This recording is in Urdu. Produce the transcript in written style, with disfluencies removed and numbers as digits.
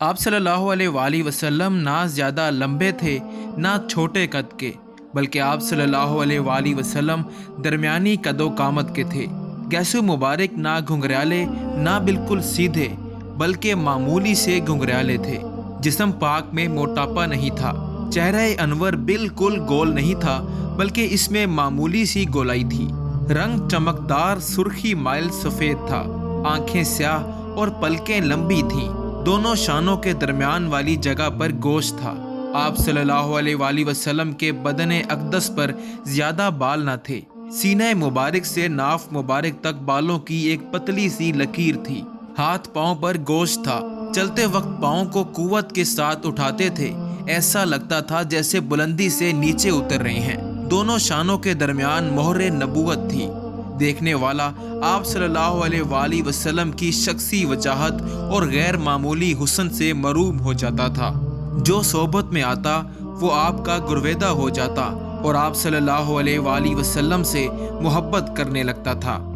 آپ صلی اللہ علیہ وآلہ وسلم نہ زیادہ لمبے تھے نہ چھوٹے قد کے، بلکہ آپ صلی اللہ علیہ وآلہ وسلم درمیانی قد و قامت کے تھے۔ گیسو مبارک نہ گھنگریالے نہ بالکل سیدھے، بلکہ معمولی سے گھنگریالے تھے۔ جسم پاک میں موٹاپا نہیں تھا، چہرہ انور بالکل گول نہیں تھا، بلکہ اس میں معمولی سی گولائی تھی۔ رنگ چمکدار سرخی مائل سفید تھا، آنکھیں سیاہ اور پلکیں لمبی تھیں۔ دونوں شانوں کے درمیان والی جگہ پر گوشت تھا۔ آپ صلی اللہ علیہ وآلہ وسلم کے بدن اقدس پر زیادہ بال نہ تھے۔ سینہ مبارک سے ناف مبارک تک بالوں کی ایک پتلی سی لکیر تھی۔ ہاتھ پاؤں پر گوشت تھا۔ چلتے وقت پاؤں کو قوت کے ساتھ اٹھاتے تھے، ایسا لگتا تھا جیسے بلندی سے نیچے اتر رہے ہیں۔ دونوں شانوں کے درمیان مہر نبوت تھی۔ دیکھنے والا آپ صلی اللہ علیہ وآلہ وسلم کی شخصی وجاہت اور غیر معمولی حسن سے مروب ہو جاتا تھا۔ جو صحبت میں آتا وہ آپ کا گرویدہ ہو جاتا اور آپ صلی اللہ علیہ وآلہ وسلم سے محبت کرنے لگتا تھا۔